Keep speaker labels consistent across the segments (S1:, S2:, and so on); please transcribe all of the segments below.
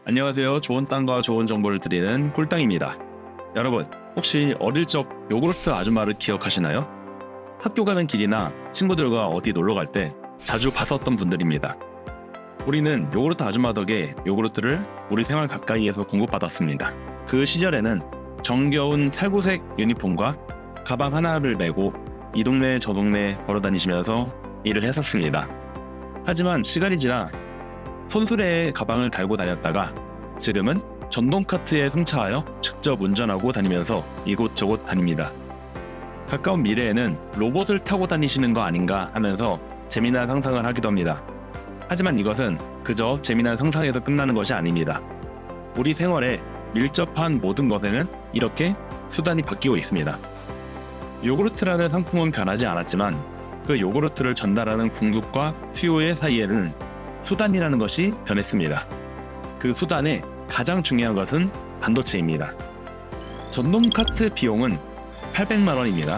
S1: 안녕하세요. 좋은 땅과 좋은 정보를 드리는 꿀땅입니다. 여러분, 혹시 어릴 적 요구르트 아줌마를 기억하시나요? 학교 가는 길이나 친구들과 어디 놀러 갈 때 자주 봤었던 분들입니다. 우리는 요구르트 아줌마 덕에 요구르트를 우리 생활 가까이에서 공급받았습니다. 그 시절에는 정겨운 살구색 유니폼과 가방 하나를 메고 이 동네 저 동네 걸어다니시면서 일을 했었습니다. 하지만 시간이 지나 손수레에 가방을 달고 다녔다가 지금은 전동 카트에 승차하여 직접 운전하고 다니면서 이곳저곳 다닙니다. 가까운 미래에는 로봇을 타고 다니시는 거 아닌가 하면서 재미난 상상을 하기도 합니다. 하지만 이것은 그저 재미난 상상에서 끝나는 것이 아닙니다. 우리 생활에 밀접한 모든 것에는 이렇게 수단이 바뀌고 있습니다. 요구르트라는 상품은 변하지 않았지만 그 요구르트를 전달하는 공급과 수요의 사이에는 수단이라는 것이 변했습니다. 그 수단의 가장 중요한 것은 반도체입니다. 전동 카트 비용은 800만 원입니다.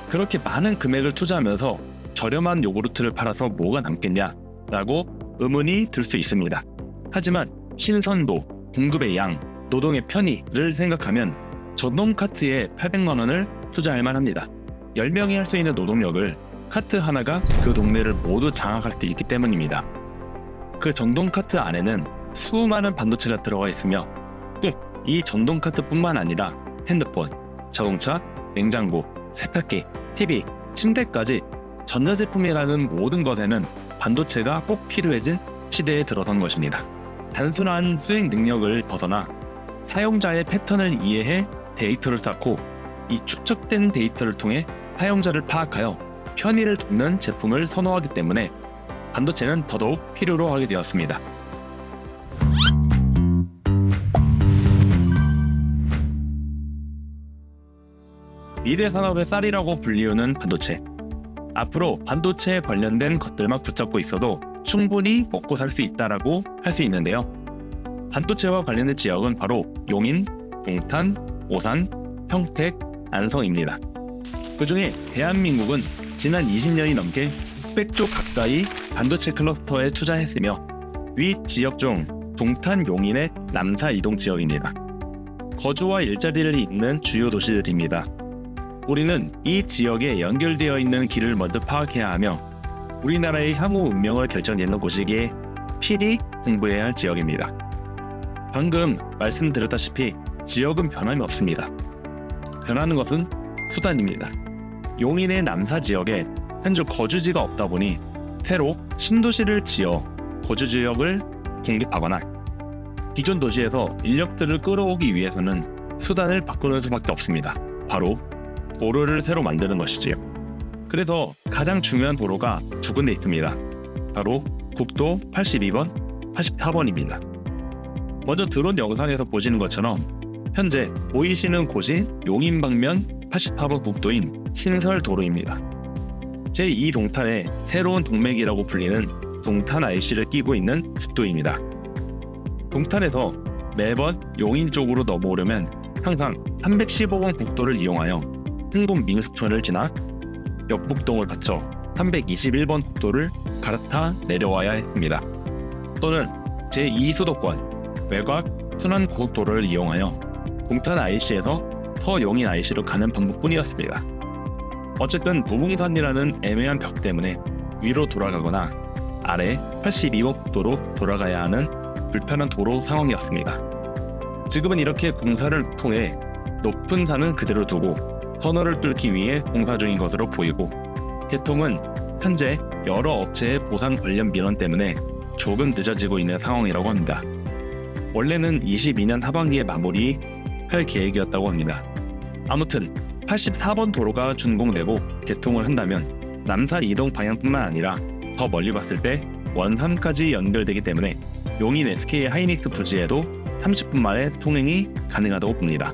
S1: 그렇게 많은 금액을 투자하면서 저렴한 요구르트를 팔아서 뭐가 남겠냐라고 의문이 들 수 있습니다. 하지만 신선도, 공급의 양, 노동의 편의를 생각하면 전동 카트에 800만 원을 투자할 만합니다. 10명이 할 수 있는 노동력을 카트 하나가 그 동네를 모두 장악할 수 있기 때문입니다. 그 전동 카트 안에는 수많은 반도체가 들어가 있으며 이 전동 카트뿐만 아니라 핸드폰, 자동차, 냉장고, 세탁기, TV, 침대까지 전자제품이라는 모든 것에는 반도체가 꼭 필요해진 시대에 들어선 것입니다. 단순한 수행 능력을 벗어나 사용자의 패턴을 이해해 데이터를 쌓고 이 축적된 데이터를 통해 사용자를 파악하여 편의를 돕는 제품을 선호하기 때문에 반도체는 더더욱 필요로 하게 되었습니다. 미래 산업의 쌀이라고 불리우는 반도체. 앞으로 반도체에 관련된 것들만 붙잡고 있어도 충분히 먹고 살 수 있다라고 할 수 있는데요. 반도체와 관련된 지역은 바로 용인, 동탄, 오산, 평택, 안성입니다. 그 중에 대한민국은 지난 20년이 넘게 600조 가까이 반도체 클러스터에 투자했으며 위 지역 중 동탄, 용인의 남사 이동 지역입니다. 거주와 일자리를 잇는 주요 도시들입니다. 우리는 이 지역에 연결되어 있는 길을 먼저 파악해야 하며 우리나라의 향후 운명을 결정짓는 곳이기에 필히 공부해야 할 지역입니다. 방금 말씀드렸다시피 지역은 변함이 없습니다. 변하는 것은 수단입니다. 용인의 남사 지역에 현재 거주지가 없다 보니 새로 신도시를 지어 거주지역을 공립하거나 기존 도시에서 인력들을 끌어오기 위해서는 수단을 바꾸는 수밖에 없습니다. 바로 도로를 새로 만드는 것이지요. 그래서 가장 중요한 도로가 두 군데 있습니다. 바로 국도 82번, 84번입니다. 먼저 드론 영상에서 보시는 것처럼 현재 보이시는 곳이 용인 방면 84번 국도인 신설도로입니다. 제2동탄의 새로운 동맥이라고 불리는 동탄 IC를 끼고 있는 국도입니다. 동탄에서 매번 용인 쪽으로 넘어오려면 항상 315번 국도를 이용하여 흥동 민속촌을 지나 역북동을 거쳐 321번 국도를 갈아타 내려와야 했습니다. 또는 제2수도권 외곽 순환고속도로를 이용하여 동탄 IC에서 서용인 IC로 가는 방법뿐이었습니다. 어쨌든 무봉산이라는 애매한 벽 때문에 위로 돌아가거나 아래 82번 국도로 돌아가야 하는 불편한 도로 상황이었습니다. 지금은 이렇게 공사를 통해 높은 산은 그대로 두고 터널을 뚫기 위해 공사 중인 것으로 보이고 개통은 현재 여러 업체의 보상 관련 민원 때문에 조금 늦어지고 있는 상황이라고 합니다. 원래는 22년 하반기에 마무리할 계획이었다고 합니다. 아무튼 84번 도로가 준공되고 개통을 한다면 남사 이동 방향뿐만 아니라 더 멀리 봤을 때 원산까지 연결되기 때문에 용인 SK 하이닉스 부지에도 30분 만에 통행이 가능하다고 봅니다.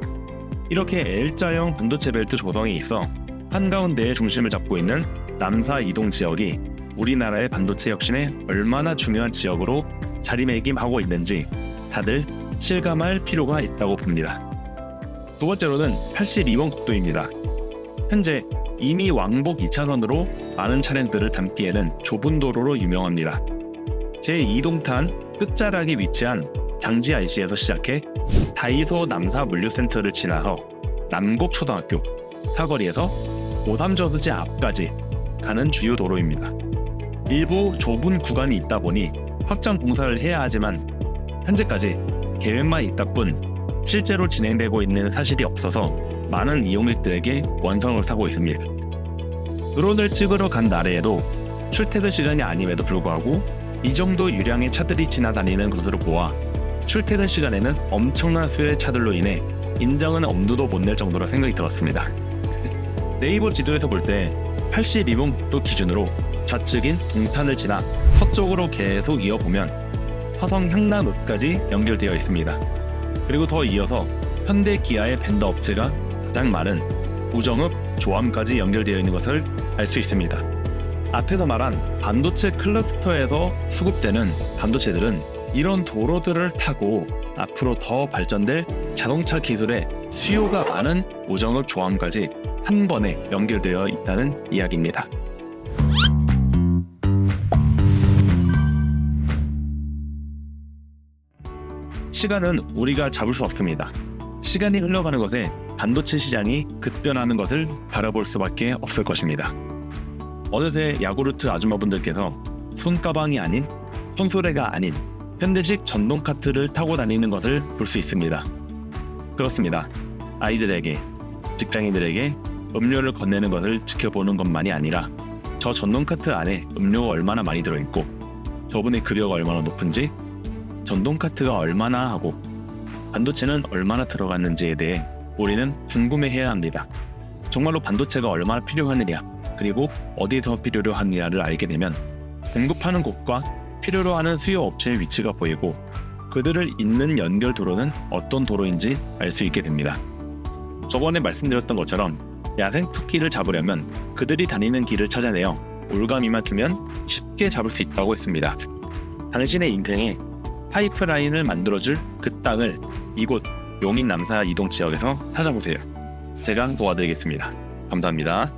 S1: 이렇게 L자형 반도체 벨트 조성이 있어 한가운데에 중심을 잡고 있는 남사 이동 지역이 우리나라의 반도체 혁신에 얼마나 중요한 지역으로 자리매김하고 있는지 다들 실감할 필요가 있다고 봅니다. 두 번째로는 82번 국도입니다. 현재 이미 왕복 2차선으로 많은 차량들을 담기에는 좁은 도로로 유명합니다. 제2동탄 끝자락에 위치한 장지 IC에서 시작해 다이소 남사물류센터를 지나서 남곡초등학교 사거리에서 오삼저수지 앞까지 가는 주요 도로입니다. 일부 좁은 구간이 있다 보니 확장 공사를 해야 하지만 현재까지 계획만 있다 뿐 실제로 진행되고 있는 사실이 없어서 많은 이용객들에게 원성을 사고 있습니다. 드론을 찍으러 간 날에도 출퇴근 시간이 아님에도 불구하고 이 정도 유량의 차들이 지나다니는 것으로 보아 출퇴근 시간에는 엄청난 수의 차들로 인해 인정은 엄두도 못 낼 정도로 생각이 들었습니다. 네이버 지도에서 볼 때 82번국도 기준으로 좌측인 동탄을 지나 서쪽으로 계속 이어보면 화성 향남읍까지 연결되어 있습니다. 그리고 더 이어서 현대 기아의 벤더 업체가 가장 많은 우정읍, 조암까지 연결되어 있는 것을 알 수 있습니다. 앞에서 말한 반도체 클러스터에서 수급되는 반도체들은 이런 도로들을 타고 앞으로 더 발전될 자동차 기술의 수요가 많은 우정읍, 조암까지 한 번에 연결되어 있다는 이야기입니다. 시간은 우리가 잡을 수 없습니다. 시간이 흘러가는 것에 반도체 시장이 급변하는 것을 바라볼 수밖에 없을 것입니다. 어느새 야구르트 아줌마분들께서 손가방이 아닌 손수레가 아닌 현대식 전동 카트를 타고 다니는 것을 볼 수 있습니다. 그렇습니다. 아이들에게, 직장인들에게 음료를 건네는 것을 지켜보는 것만이 아니라 저 전동 카트 안에 음료가 얼마나 많이 들어있고 저분의 급여가 얼마나 높은지, 전동 카트가 얼마나 하고 반도체는 얼마나 들어갔는지에 대해 우리는 궁금해해야 합니다. 정말로 반도체가 얼마나 필요하느냐, 그리고 어디서 필요로 하느냐를 알게 되면 공급하는 곳과 필요로 하는 수요 업체의 위치가 보이고 그들을 잇는 연결 도로는 어떤 도로인지 알 수 있게 됩니다. 저번에 말씀드렸던 것처럼 야생 토끼를 잡으려면 그들이 다니는 길을 찾아내어 올가미만 두면 쉽게 잡을 수 있다고 했습니다. 당신의 인생에 파이프라인을 만들어줄 그 땅을 이곳 용인 남사 이동 지역에서 찾아보세요. 제가 도와드리겠습니다. 감사합니다.